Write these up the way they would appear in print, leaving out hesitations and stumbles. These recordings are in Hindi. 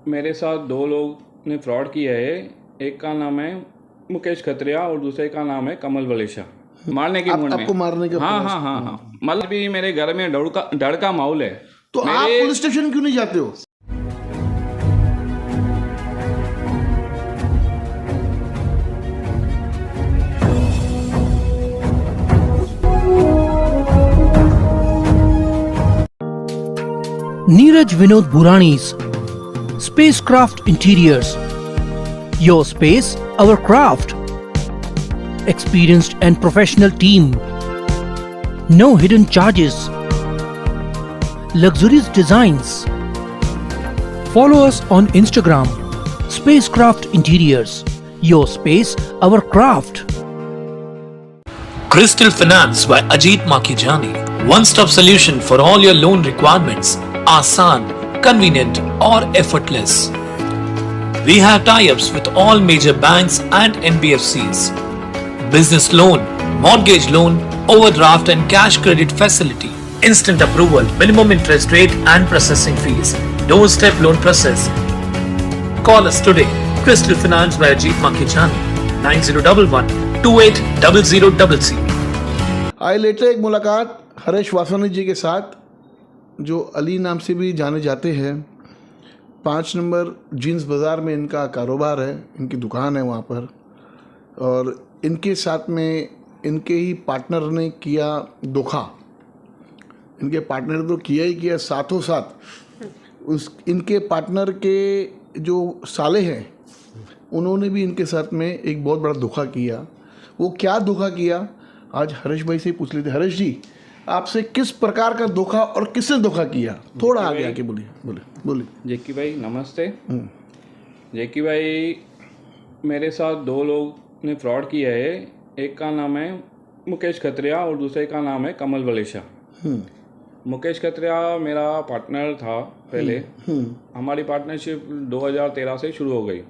मेरे साथ दो लोग ने फ्रॉड किया है। एक का नाम है मुकेश खत्रिया और दूसरे का नाम है कमल वलेशा। मारने के मूड में। आपको मारने का हाँ प्रयास हाँ हाँ हाँ, मतलब भी मेरे घर में डर का माहौल है। तो आप पुलिस स्टेशन क्यों नहीं जाते हो? Neeraj Vinod Burani's Spacecraft Interiors. Your space, our craft. Experienced and professional team. No hidden charges. Luxurious designs. Follow us on Instagram. Spacecraft Interiors. Your space, our craft. Crystal Finance by Ajit Makijani. One-stop solution for all your loan requirements. Asan, convenient or effortless. We have tie-ups with all major banks and NBFCs. Business loan, mortgage loan, overdraft and cash credit facility. Instant approval, minimum interest rate and processing fees. Doorstep loan process. Call us today. Crystal Finance by Ajit Makijani. 9011 280000. आए लेटर एक मुलाकात हरेश वासवानी जी के साथ, जो अली नाम से भी जाने जाते हैं। 5 नंबर जीन्स बाज़ार में इनका कारोबार है, इनकी दुकान है वहाँ पर। और इनके साथ में इनके ही पार्टनर ने किया धोखा। इनके पार्टनर ने तो किया ही किया, साथों साथ इनके पार्टनर के जो साले हैं उन्होंने भी इनके साथ में एक बहुत बड़ा धोखा किया। वो क्या धोखा किया आज हरीश भाई से ही पूछ लेते। हरीश जी, आपसे किस प्रकार का धोखा और किसने धोखा किया, थोड़ा आगे आके बोलिए। जेकी भाई नमस्ते। जेकी भाई, मेरे साथ दो लोग ने फ्रॉड किया है। एक का नाम है मुकेश खत्रिया और दूसरे का नाम है कमल वलेशा। मुकेश खत्रिया मेरा पार्टनर था पहले। हमारी पार्टनरशिप 2013 से शुरू हो गई।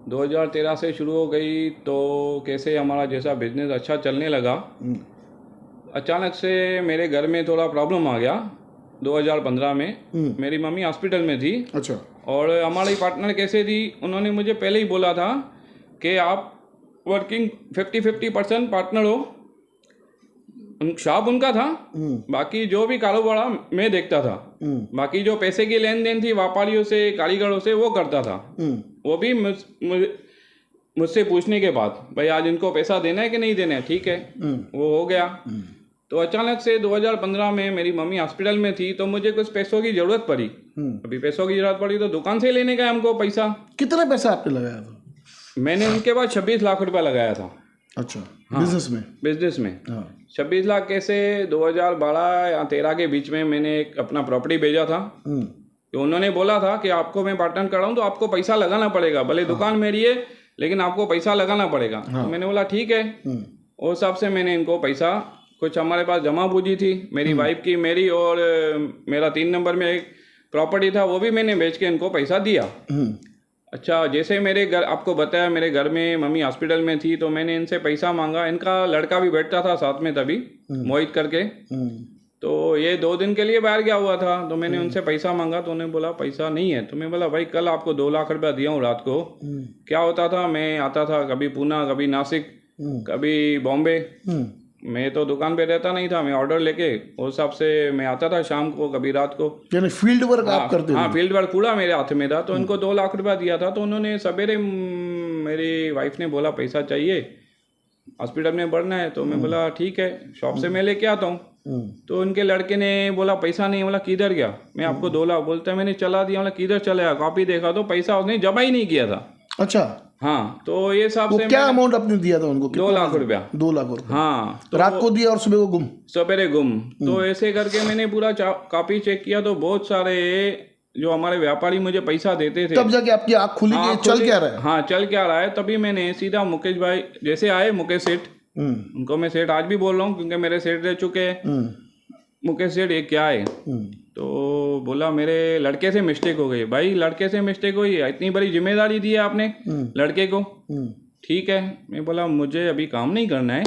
2013 से शुरू हो गई तो कैसे हमारा जैसा बिजनेस अच्छा चलने लगा, अचानक से मेरे घर में थोड़ा प्रॉब्लम आ गया। 2015 में मेरी मम्मी हॉस्पिटल में थी। अच्छा। और हमारी पार्टनर कैसे थी, उन्होंने मुझे पहले ही बोला था कि आप वर्किंग 50-50% पार्टनर हो। शॉप उनका था, बाकी जो भी कारोबार मैं देखता था। बाकी जो पैसे की लेन देन थी व्यापारियों से, कारीगरों से, वो करता था। वो भी मुझसे पूछने के बाद, भाई आज इनको पैसा देना है कि नहीं देना है, ठीक है, वो हो गया। तो अचानक से 2015 में मेरी मम्मी हॉस्पिटल में थी तो मुझे कुछ पैसों की जरूरत पड़ी। अभी पैसों की जरूरत पड़ी तो दुकान से लेने का हमको पैसा। कितना पैसा आपने लगाया था? मैंने उनके पास 26 लाख रुपया लगाया था। अच्छा। हाँ, बिजनेस में 26 लाख कैसे 2012 या 13 के बीच में मैंने एक अपना प्रॉपर्टी भेजा था। तो उन्होंने बोला था कि आपको मैं पार्टनर कर रहा हूँ तो आपको पैसा लगाना पड़ेगा, भले दुकान मेरी है लेकिन आपको पैसा लगाना पड़ेगा। तो मैंने बोला ठीक है। उस हिसाब से मैंने इनको पैसा, कुछ हमारे पास जमा पूंजी थी मेरी वाइफ की, मेरी और मेरा 3 नंबर में एक प्रॉपर्टी था, वो भी मैंने बेच के इनको पैसा दिया। अच्छा, जैसे मेरे घर, आपको बताया मेरे घर में मम्मी हॉस्पिटल में थी तो मैंने इनसे पैसा मांगा। इनका लड़का भी बैठता था साथ में तभी, मोहित करके। तो ये 2 दिन के लिए बाहर गया हुआ था तो मैंने उनसे पैसा मांगा तो उन्होंने बोला पैसा नहीं है। तो मैं बोला भाई कल आपको 2 लाख रुपया दिया हूँ रात को। क्या होता था, मैं आता था कभी पूना, कभी नासिक, कभी बॉम्बे। मैं तो दुकान पे रहता नहीं था, मैं ऑर्डर लेके उस हिसाब से मैं आता था शाम को, कभी रात को। यानी फील्ड वर्क आप करते थे? हाँ, फील्ड वर्क पूरा मेरे हाथ में था। तो इनको 2 लाख रुपया दिया था। तो उन्होंने सवेरे, मेरी वाइफ ने बोला पैसा चाहिए, हॉस्पिटल में बढ़ना है। तो मैं बोला ठीक है, शॉप से मैं लेके आता हूँ। तो उनके लड़के ने बोला पैसा नहीं। बोला किधर गया? मैं आपको 2 लाख बोलता है मैंने चला दिया। बोला किधर चला? कॉपी देखा तो पैसा उसने जमा ही नहीं किया था। अच्छा। हाँ, तो ये हिसाब से क्या अमाउंट आपने दिया था उनको? 2 लाख रुपया। 2 लाख रुपया? हाँ, तो रात को दिया और सुबह को गुम? सवेरे गुम। तो ऐसे करके मैंने पूरा कॉपी चेक किया तो बहुत सारे जो हमारे व्यापारी मुझे पैसा देते थे। तब जाके आपकी आँख खुली कि चल क्या रहा है? हाँ, चल क्या रहा है। तभी मैंने सीधा मुकेश भाई जैसे आए, मुकेश सेठ, उनको मैं सेठ आज भी बोल रहा हूँ क्योंकि मेरे सेठ रह चुके हैं। मुकेश सेठ ये क्या है? तो बोला मेरे लड़के से मिस्टेक हो गई। भाई लड़के से मिस्टेक हुई है, इतनी बड़ी जिम्मेदारी दी है आपने लड़के को, ठीक है। मैं बोला मुझे अभी काम नहीं करना है,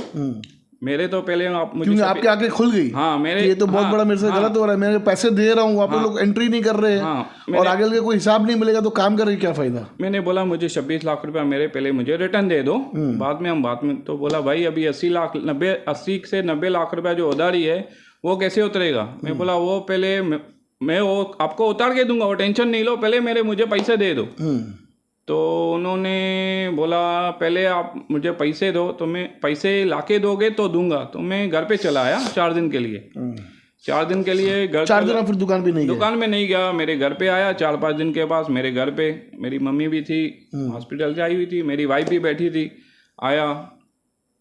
मेरे तो पहले आप मुझे क्योंकि आपकी आंखें खुल गई। हाँ मेरे ये तो बहुत बड़ा मेरे से गलत हो रहा है, मैं पैसे दे रहा हूँ, आप लोग एंट्री नहीं कर रहे हैं और आगे के कोई हिसाब नहीं मिलेगा तो काम करके क्या फायदा। मैंने बोला मुझे 26 लाख रुपया मेरे पहले मुझे रिटर्न दे दो, बाद में तो बोला भाई अभी 80 से 90 लाख रुपया जो उधारी है वो कैसे उतरेगा। मैं बोला वो पहले मैं वो आपको उतार के दूंगा, वो टेंशन नहीं लो, पहले मुझे पैसे दे दो। तो उन्होंने बोला पहले आप मुझे पैसे दो, तो मैं पैसे लाके दोगे तो दूंगा। तो मैं घर पे चला आया 4 दिन के लिए। 4 दिन के लिए घर 4 दिन फिर दुकान पे नहीं गए? दुकान में नहीं गया, मेरे घर पे आया 4-5 दिन के पास। मेरे घर पे मेरी मम्मी भी थी, हॉस्पिटल से आई हुई थी, मेरी वाइफ भी बैठी थी। आया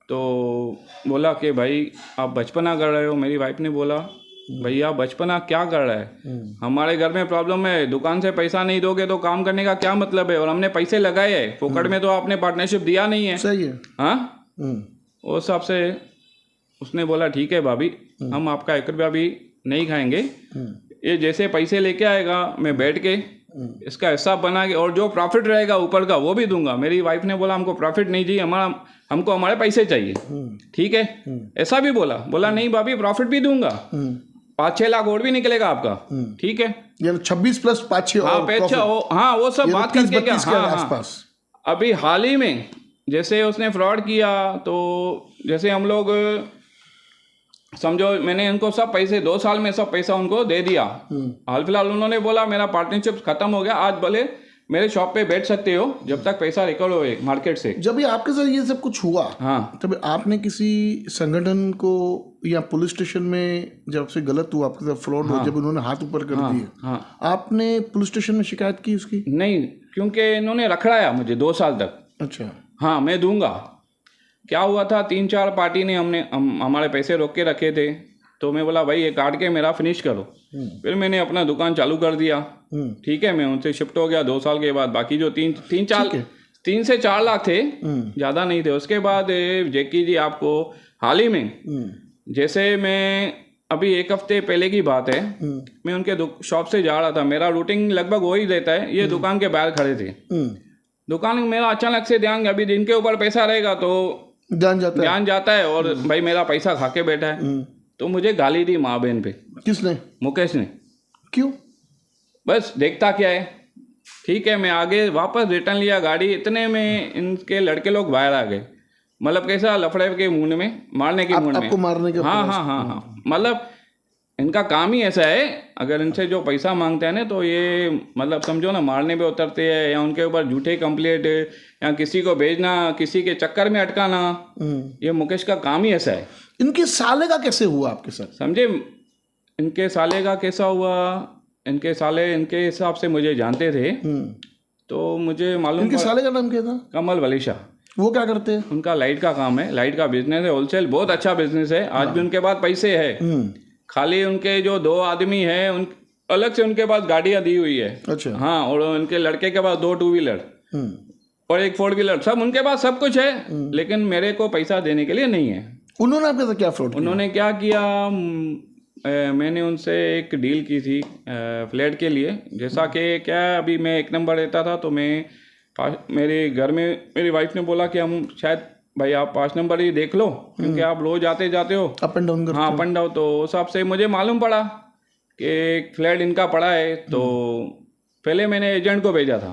तो बोला कि भाई आप बचपना कर रहे हो। मेरी वाइफ ने बोला भैया बचपना क्या कर रहा है, हमारे घर में प्रॉब्लम है, दुकान से पैसा नहीं दोगे तो काम करने का क्या मतलब है, और हमने पैसे लगाए हैं फोकट में, तो आपने पार्टनरशिप दिया नहीं है। सही है। हाँ उस हिसाब से उसने बोला ठीक है भाभी, हम आपका 1 रुपया भी नहीं खाएंगे, ये जैसे पैसे लेके आएगा मैं बैठ के इसका हिसाब बना के और जो प्रॉफिट रहेगा ऊपर का वो भी दूंगा। मेरी वाइफ ने बोला हमको प्रॉफिट नहीं चाहिए, हमको हमारे पैसे चाहिए। ठीक है, ऐसा भी बोला नहीं भाभी प्रॉफिट भी दूंगा, 5-6 लाख और भी निकलेगा आपका। ठीक है, 26 प्लस 5-6 हाँ वो सब बात करके क्या। हाँ, अभी हाल ही में जैसे उसने फ्रॉड किया, तो जैसे हम लोग समझो मैंने इनको सब पैसे 2 साल में सब पैसा उनको दे दिया। हाल फिलहाल उन्होंने बोला मेरा पार्टनरशिप खत्म हो गया, आज भले मेरे शॉप पे बैठ सकते हो जब तक पैसा रिकवर हो मार्केट से। जब ये आपके साथ ये सब कुछ हुआ, हाँ, तब आपने किसी संगठन को या पुलिस स्टेशन में जब से गलत हुआ आपके साथ फ्रॉड हो, जब उन्होंने हाथ ऊपर कर दिए, आपने पुलिस स्टेशन में शिकायत की उसकी? नहीं, क्योंकि इन्होंने रखड़ाया मुझे 2 साल तक। अच्छा। हाँ मैं दूंगा। क्या हुआ था, 3-4 पार्टी ने हमारे पैसे रोक के रखे थे, तो मैं बोला भाई ये काट के मेरा फिनिश करो। फिर मैंने अपना दुकान चालू कर दिया। ठीक है, मैं उनसे शिफ्ट हो गया 2 साल के बाद। बाकी जो 3 से 4 लाख थे, ज़्यादा नहीं थे। उसके बाद जैकी जी आपको हाल ही में जैसे मैं अभी 1 हफ्ते पहले की बात है, मैं उनके शॉप से जा रहा था, मेरा रूटिंग लगभग हो ही देता है, ये दुकान के बाहर खड़े थे। दुकान में मेरा अचानक से ध्यान, अभी जिनके ऊपर पैसा रहेगा तो ध्यान जाता है, और भाई मेरा पैसा खा के बैठा है, तो मुझे गाली दी माँ बहन पे। किसने? मुकेश ने। क्यों? बस देखता क्या है। ठीक है, मैं आगे वापस रिटर्न लिया गाड़ी, इतने में इनके लड़के लोग बाहर आ गए। मतलब कैसा, लफड़े के मूड में, मारने के मूड में, आपको मारने के। हाँ, मतलब इनका काम ही ऐसा है, अगर इनसे जो पैसा मांगते हैं ना, तो ये मतलब समझो ना मारने पे उतरते हैं, या उनके ऊपर झूठे कंप्लेंट, या किसी को भेजना, किसी के चक्कर में अटकाना। ये मुकेश का काम ही ऐसा है। इनके साले का कैसे हुआ आपके साथ? समझे, इनके साले का कैसा हुआ, इनके साले इनके हिसाब से मुझे जानते थे, तो मुझे मालूम। इनके साले का नाम क्या था? कमल वलीशा। वो क्या करते हैं? उनका लाइट का काम है, लाइट का बिजनेस है, होलसेल, बहुत अच्छा बिजनेस है। आज भी उनके पास पैसे है, खाली उनके जो 2 आदमी है, उन अलग से उनके पास गाड़ियां दी हुई है। अच्छा। हाँ, और उनके लड़के के पास 2 2 व्हीलर और 1 4 व्हीलर, सब उनके पास सब कुछ है, लेकिन मेरे को पैसा देने के लिए नहीं है। उन्होंने आपके साथ क्या फ्रॉड? उन्होंने क्या किया, मैंने उनसे एक डील की थी फ्लैट के लिए। जैसा कि क्या, अभी मैं 1 नंबर रहता था, तो मैं मेरे घर में मेरी वाइफ ने बोला कि हम शायद भाई आप 5 नंबर ही देख लो, क्योंकि आप रोज आते जाते हो, अप एंड डाउन। हाँ, अप एंड डाउन। तो उस हिसाब से मुझे मालूम पड़ा कि एक फ्लैट इनका पड़ा है। तो पहले मैंने एजेंट को भेजा था,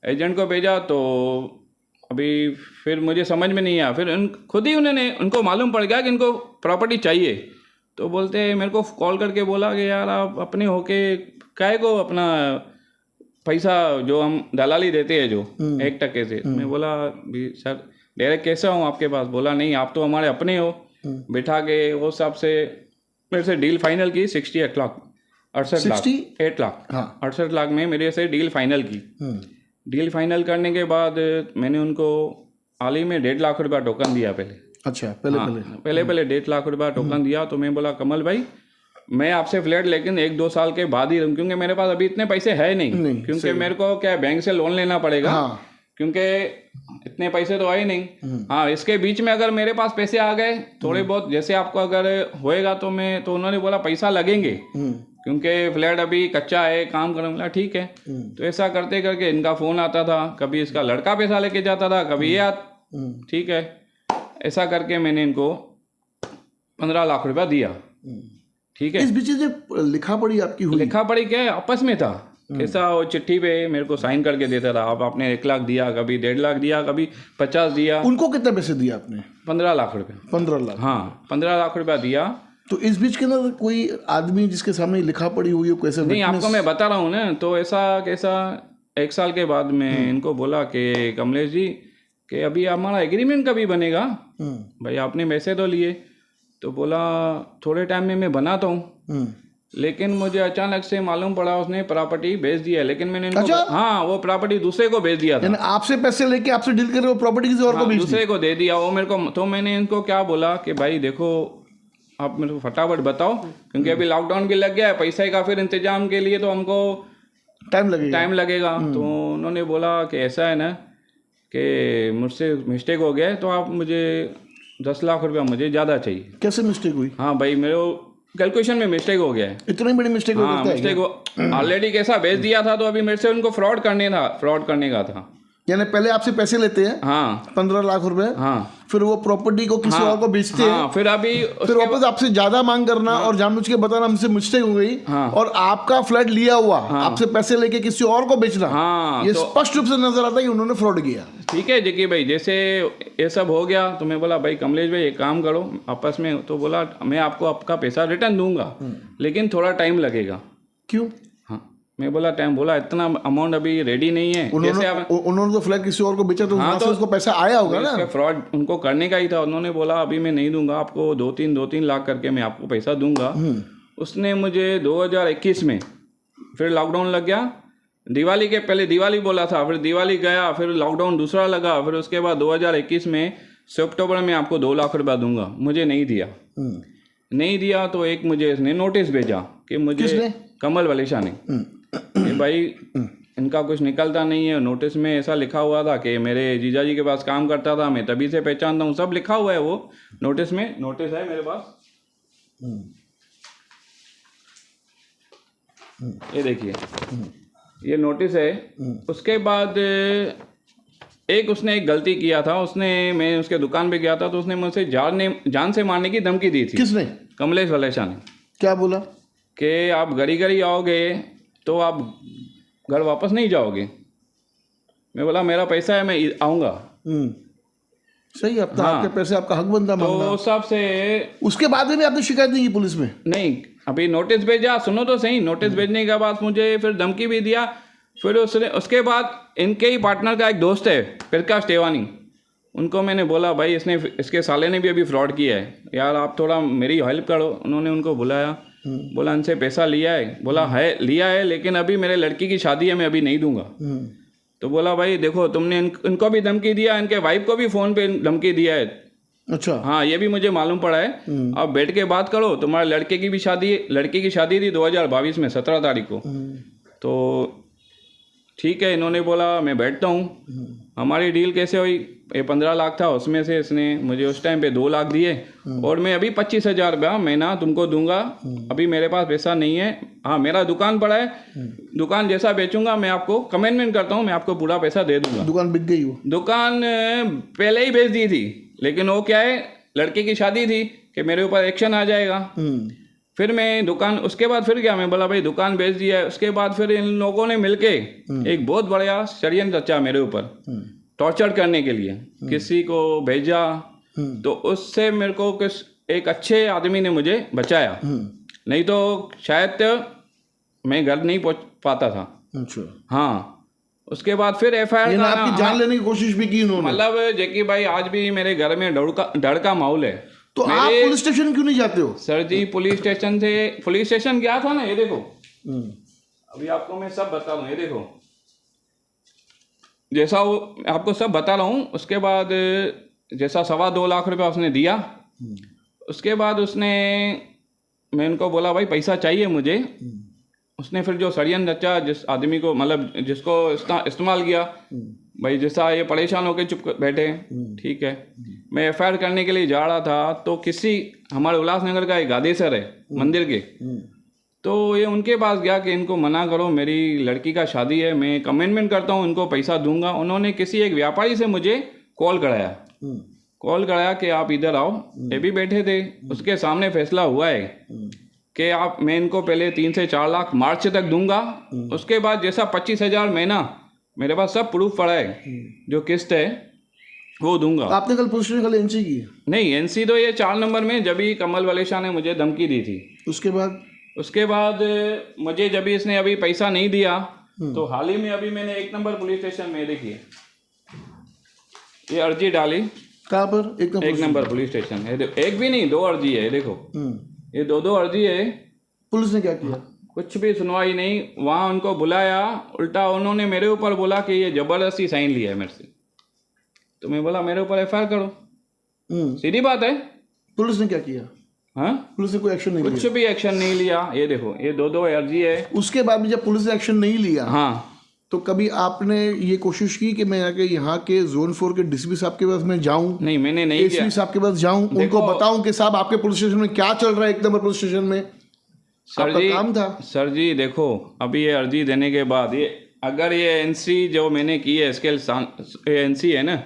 एजेंट को भेजा, तो अभी फिर मुझे समझ में नहीं आया। फिर खुद ही उनको मालूम पड़ गया कि इनको प्रॉपर्टी चाहिए, तो बोलते मेरे को कॉल करके बोला कि यार आप अपने होके काहे को अपना पैसा जो हम दलाली देते हैं जो 1% से। मैं बोला भी सर डायरेक्ट कैसा हूँ आपके पास? बोला नहीं, आप तो हमारे अपने हो। बिठा के वो हिसाब से मेरे से डील फाइनल की 68 लाख 68 लाख 68 लाख में मेरे से डील फाइनल की। डील फाइनल करने के बाद मैंने उनको हाल ही में 1.5 लाख रुपया टोकन दिया पहले। अच्छा, पहले 1.5 लाख रुपया टोकन दिया। तो मैं बोला कमल भाई मैं आपसे फ्लैट लेकिन 1-2 साल के बाद ही, क्योंकि मेरे पास अभी इतने पैसे है नहीं, क्योंकि मेरे को क्या बैंक से लोन लेना पड़ेगा, क्योंकि इतने पैसे तो आए नहीं। हाँ, इसके बीच में अगर मेरे पास पैसे आ गए थोड़े बहुत, जैसे आपको अगर होएगा तो उन्होंने बोला पैसा लगेंगे, क्योंकि फ्लैट अभी कच्चा है, काम करने वाला। ठीक है, तो ऐसा करते करके इनका फ़ोन आता था, कभी इसका लड़का पैसा लेके जाता था, कभी ये ठीक है। ऐसा करके मैंने इनको 15 लाख रुपया दिया। ठीक है, इस बीच जो लिखा पड़ी आपकी हुई, लिखा पड़ी क्या है, आपस में था कैसा, वो चिट्ठी पे मेरे को साइन करके देता था, आप आपने 1 लाख दिया, कभी 1.5 लाख दिया, कभी 50 दिया। उनको कितने पैसे दिए आपने? 15 लाख रुपया। 15 लाख। हाँ, 15 लाख रुपया दिया। तो इस बीच के अंदर कोई आदमी जिसके सामने लिखा पड़ी हुई हो, कैसे? नहीं, आपको मैं बता रहा हूँ ना। तो ऐसा कैसा 1 साल के बाद में इनको बोला कि कमलेश जी कि अभी हमारा एग्रीमेंट कभी बनेगा, भाई आपने पैसे तो लिए। तो बोला थोड़े टाइम में मैं बनाता हूँ। लेकिन मुझे अचानक से मालूम पड़ा उसने प्रॉपर्टी बेच दिया। लेकिन मैंने इनको हाँ, वो प्रॉपर्टी दूसरे को बेच दिया था। आपसे पैसे लेके आपसे डील कर रहे हो, प्रॉपर्टी किसी और को बेच दूसरे को दे दिया वो मेरे को। तो मैंने इनको क्या बोला कि भाई देखो, आप मेरे को फटाफट बताओ, क्योंकि अभी लॉकडाउन भी लग गया है, पैसे का फिर इंतजाम के लिए तो हमको टाइम लगेगा। तो उन्होंने बोला कि ऐसा है ना कि मुझसे मिस्टेक हो गया है, तो आप मुझे 10 लाख रुपया मुझे ज़्यादा चाहिए। कैसे मिस्टेक हुई? हाँ भाई, मेरे कैलकुलेशन में मिस्टेक हो गया है। इतनी बड़ी मिस्टेक हो हाँ, मिस्टेक ऑलरेडी कैसा भेज दिया था, तो अभी मेरे से उनको फ्रॉड करने का था। यानी पहले आपसे पैसे लेते हैं, हाँ 15 लाख रुपए, हाँ, फिर वो प्रॉपर्टी को किसी और को बेचते हैं, फिर अभी फिर वापस आपसे ज्यादा मांग करना और जानबूझ के बताना हमसे मिस्टेक हो गई, और आपका फ्लैट लिया हुआ आपसे पैसे लेके किसी और को बेचना। ये स्पष्ट रूप से नजर आता है कि उन्होंने फ्रॉड किया। ठीक है जकी भाई, जैसे ये सब हो गया तो मैं बोला भाई कमलेश भाई एक काम करो आपस में। तो बोला मैं आपको आपका पैसा रिटर्न दूंगा, लेकिन थोड़ा टाइम लगेगा। क्यों? मैं बोला टाइम, बोला इतना अमाउंट अभी रेडी नहीं है। उन्होंने तो फ्लैट किसी और को बेचा, तो वहां से उसको पैसा आया होगा ना। फ्रॉड उनको करने का ही था। उन्होंने बोला अभी मैं नहीं दूंगा आपको, 2-3 लाख करके मैं आपको पैसा दूंगा। उसने मुझे 2021 में, फिर लॉकडाउन लग गया, दिवाली के पहले दिवाली बोला था, फिर दिवाली गया, फिर लॉकडाउन दूसरा लगा, फिर उसके बाद 2021 में अक्टूबर में आपको 2 लाख रुपया दूंगा, मुझे नहीं दिया। तो एक मुझे इसने नोटिस भेजा कि मुझे, कमल वलेशा ने, कि भाई इनका कुछ निकलता नहीं है। नोटिस में ऐसा लिखा हुआ था कि मेरे जीजाजी के पास काम करता था, मैं तभी से पहचानता हूँ, सब लिखा हुआ है वो नोटिस में। नोटिस है मेरे पास, ये देखिए, ये नोटिस है। उसके बाद उसने एक गलती किया था। मैं उसके दुकान पे गया था, तो उसने मुझसे जान से मारने की धमकी दी थी। किसने? कमलेश वलेशा ने। क्या बोला? कि आप घड़ी आओगे तो आप घर वापस नहीं जाओगे। मैं बोला मेरा पैसा है, मैं आऊँगा। सही, अब आपके पैसे आपका हक बनता मांगना। तो उस हिसाब से उसके बाद में भी आपने शिकायत नहीं की पुलिस में? नहीं, अभी नोटिस भेजा, सुनो तो सही। नोटिस भेजने के बाद मुझे फिर धमकी भी दिया। फिर उसके बाद इनके ही पार्टनर का एक दोस्त है प्रकाश टेवानी, उनको मैंने बोला भाई इसके साले ने भी अभी फ्रॉड किया है यार, आप थोड़ा मेरी हेल्प करो। उन्होंने उनको बुलाया, बोला इनसे पैसा लिया है? बोला है लिया है, लेकिन अभी मेरे लड़की की शादी है, मैं अभी नहीं दूंगा। तो बोला भाई देखो तुमने इनको भी धमकी दिया, इनके वाइफ को भी फ़ोन पे धमकी दिया है। अच्छा, हाँ, ये भी मुझे मालूम पड़ा है। अब बैठ के बात करो, तुम्हारे लड़की की शादी थी 2022 में 17 तारीख को। तो ठीक है, इन्होंने बोला मैं बैठता हूँ। हमारी डील कैसे हुई, ये 15 लाख था, उसमें से इसने मुझे उस टाइम पे 2 लाख दिए, और मैं अभी 25,000 रुपया महीना तुमको दूंगा। अभी मेरे पास पैसा नहीं है। हाँ, मेरा दुकान पड़ा है, दुकान जैसा बेचूंगा मैं आपको कमिटमेंट करता हूँ, मैं आपको पूरा पैसा दे दूंगा। दुकान बिक गई? वो दुकान पहले ही बेच दी थी, लेकिन वो क्या है, लड़के की शादी थी कि मेरे ऊपर एक्शन आ जाएगा। फिर मैं दुकान, उसके बाद फिर क्या, मैं बोला भाई दुकान बेच दिया है। उसके बाद फिर इन लोगों ने मिलके एक बहुत बड़ा षड्यंत्र रचा मेरे ऊपर, टॉर्चर करने के लिए किसी को भेजा। तो उससे मेरे को एक अच्छे आदमी ने मुझे बचाया, नहीं तो शायद मैं घर नहीं पहुंच पाता था। अच्छा, हाँ। उसके बाद फिर एफआईआर, आपकी जान लेने की कोशिश भी की उन्होंने? मतलब जेकी भाई आज भी मेरे घर में डर का माहौल है। तो आप पुलिस स्टेशन क्यों नहीं जाते हो? सर जी, पुलिस स्टेशन गया था ना, ये देखो, अभी आपको मैं सब बता दूं, ये देखो जैसा वो आपको सब बता रहा हूँ। उसके बाद जैसा 2.25 लाख रुपया उसने दिया, उसके बाद मैं इनको बोला भाई पैसा चाहिए मुझे। उसने फिर जो षड्यंत्र रचा, जिस आदमी को, मतलब जिसको इस्तेमाल किया, भाई जैसा ये परेशान होकर चुप बैठे। ठीक है, मैं एफआईआर करने के लिए जा रहा था, तो किसी हमारे उल्लासनगर का एक आदेशर है मंदिर के, तो ये उनके पास गया कि इनको मना करो, मेरी लड़की का शादी है, मैं कमिटमेंट करता हूँ, इनको पैसा दूंगा। उन्होंने किसी एक व्यापारी से मुझे कॉल कराया कॉल कराया कि आप इधर आओ, ये भी बैठे थे। उसके सामने फैसला हुआ है कि आप मैं इनको पहले 3 से 4 लाख मार्च तक दूंगा, उसके बाद जैसा 25,000 महीना मेरे पास सब प्रूफ पड़ा है जो किस्त है वो दूंगा। आपने कल पुलिस स्टेशन कल एनसी की? नहीं, एनसी तो ये 4 नंबर में जब ही कमल वलेशा ने मुझे धमकी दी थी। उसके बाद मुझे जब इसने अभी पैसा नहीं दिया तो हाल ही में अभी मैंने 1 नंबर पुलिस स्टेशन में देखिए ये अर्जी डाली। कहाँ पर? 1 नंबर पुलिस स्टेशन है। एक भी नहीं, 2 अर्जी है। देखो ये 2 अर्जी है। पुलिस ने क्या किया? कुछ भी सुनवाई नहीं। वहाँ उनको बुलाया, उल्टा उन्होंने मेरे ऊपर बोला कि ये जबरदस्ती साइन लिया है मेरे से। तो मैं बोला मेरे ऊपर FIR करो, सीधी बात है। पुलिस ने क्या किया? हाँ, पुलिस ने कोई एक्शन नहीं लिया? कुछ भी एक्शन नहीं लिया। ये देखो ये 2 अर्जी है। उसके बाद भी जब पुलिस ने एक्शन नहीं लिया, हाँ, तो कभी आपने ये कोशिश की कि मैं आके यहाँ के जोन 4 के DCP साहब के पास मैं जाऊँ? नहीं, मैंने नहीं किया। ACP साहब के पास जाऊँ, उनको बताऊँ कि साहब आपके पुलिस स्टेशन में क्या चल रहा है, 1 नंबर पुलिस स्टेशन में? सर जी, काम था। सर जी देखो, अभी ये अर्जी देने के बाद ये अगर ये NC जो मैंने की है इसके NC है ना,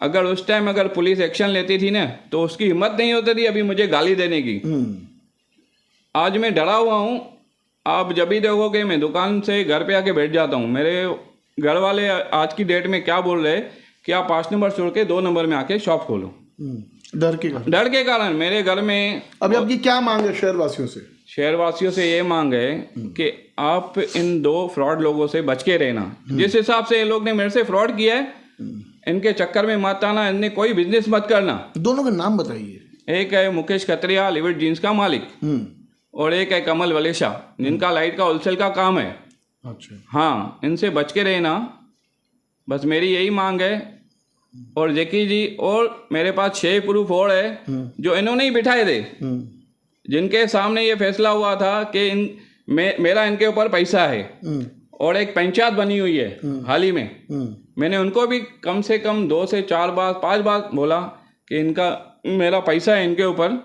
अगर उस टाइम अगर पुलिस एक्शन लेती थी ना तो उसकी हिम्मत नहीं होती थी अभी मुझे गाली देने की। आज मैं डरा हुआ हूँ। आप जब भी देखोगे मैं दुकान से घर पे आके बैठ जाता हूँ। मेरे घर वाले आज की डेट में क्या बोल रहे हैं कि आप 5 नंबर छोड़ के 2 नंबर में आके शॉप खोलो। डर के कारण मेरे घर में। अभी आपकी क्या मांग है शहरवासियों से? शहरवासियों से ये मांग है कि आप इन 2 फ्रॉड लोगों से बच के रहना। जिस हिसाब से ये लोग ने मेरे से फ्रॉड किया है, इनके चक्कर में मत आना, इनने कोई बिजनेस मत करना। दोनों के नाम बताइए। एक है मुकेश खत्रिया, लिविट जीन्स का मालिक, और एक है कमल वलेशा जिनका लाइट का होलसेल का काम है। अच्छा। हाँ, इनसे बच के रहना, बस मेरी यही मांग है। और जेकी जी, और मेरे पास 6 प्रूफ और है जो इन्होंने ही बिठाए थे, जिनके सामने ये फैसला हुआ था कि मेरा इनके ऊपर पैसा है। और एक पंचायत बनी हुई है हाल ही में। मैंने उनको भी कम से कम 2 से 4 बार 5 बार बोला कि इनका मेरा पैसा है इनके ऊपर,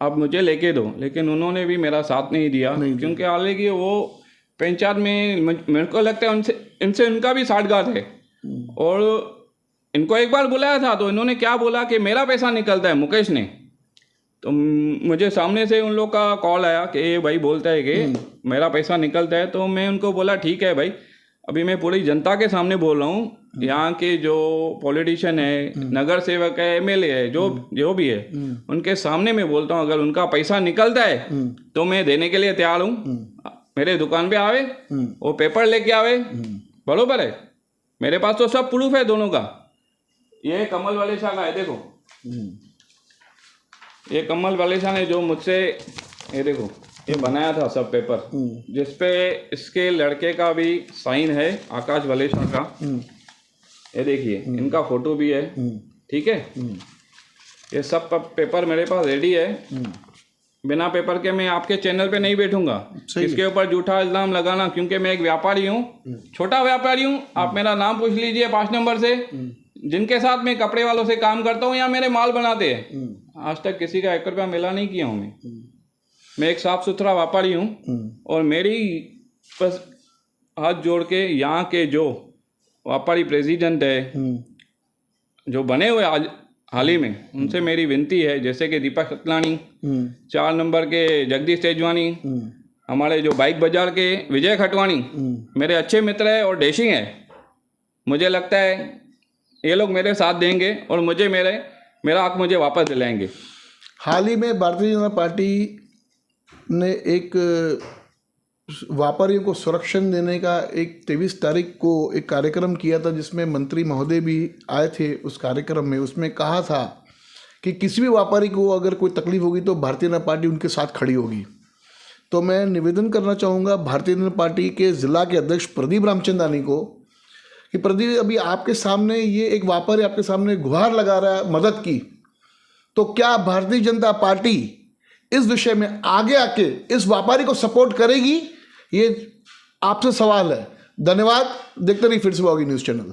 आप मुझे लेके दो, लेकिन उन्होंने भी मेरा साथ नहीं दिया। क्योंकि हालांकि वो पंचायत में मेरे को लगता है इनसे उनका भी साठगांठ है। और इनको एक बार बुलाया था तो इन्होंने क्या बोला कि मेरा पैसा निकलता है, मुकेश ने। तो मुझे सामने से उन लोग का कॉल आया कि ये भाई बोलता है कि मेरा पैसा निकलता है। तो मैं उनको बोला ठीक है भाई, अभी मैं पूरी जनता के सामने बोल रहा हूँ, यहाँ के जो पॉलिटिशियन है, नगर सेवक है, MLA है, जो भी है, उनके सामने मैं बोलता हूँ अगर उनका पैसा निकलता है तो मैं देने के लिए तैयार हूँ। मेरे दुकान पे आवे, वो पेपर लेके आवे, बरोबर है। मेरे पास तो सब प्रूफ है दोनों का। ये कमल वलेशा का है, देखो ये कमल वलेशा ने जो मुझसे, ये देखो ये बनाया था सब पेपर, जिसपे इसके लड़के का भी साइन है, आकाश वलेशा का। ये देखिए इनका फोटो भी है, ठीक है। ये सब पेपर मेरे पास रेडी है। बिना पेपर के मैं आपके चैनल पे नहीं बैठूंगा इसके ऊपर झूठा इल्जाम लगाना, क्योंकि मैं एक व्यापारी हूँ, छोटा व्यापारी हूँ। आप मेरा नाम पूछ लीजिए 5 नंबर से, जिनके साथ मैं कपड़े वालों से काम करता हूँ या मेरे माल बनाते हैं, आज तक किसी का 1 रुपया मिला नहीं किया हूँ। मैं एक साफ सुथरा व्यापारी हूँ। और मेरी बस हाथ जोड़ के यहाँ के जो व्यापारी प्रेसिडेंट है, जो बने हुए हाल ही में, उनसे मेरी विनती है, जैसे कि दीपक सतलानी, 4 नंबर के जगदीश तेजवानी, हमारे जो बाइक बाजार के विजय खटवानी मेरे अच्छे मित्र है और डैशिंग है। मुझे लगता है ये लोग मेरे साथ देंगे और मुझे मेरा हक मुझे वापस दिलाएंगे। हाल ही में भारतीय जनता पार्टी ने एक व्यापारियों को संरक्षण देने का एक 23 तारीख को एक कार्यक्रम किया था, जिसमें मंत्री महोदय भी आए थे। उस कार्यक्रम में उसमें कहा था कि किसी भी व्यापारी को अगर कोई तकलीफ होगी तो भारतीय जनता पार्टी उनके साथ खड़ी होगी। तो मैं निवेदन करना चाहूँगा भारतीय जनता पार्टी के ज़िला के अध्यक्ष प्रदीप रामचंदानी को कि प्रदीप, अभी आपके सामने ये एक व्यापारी आपके सामने गुहार लगा रहा है मदद की, तो क्या भारतीय जनता पार्टी इस विषय में आगे आके इस व्यापारी को सपोर्ट करेगी? ये आपसे सवाल है। धन्यवाद। देखते रहिए फिर से होगी न्यूज़ चैनल।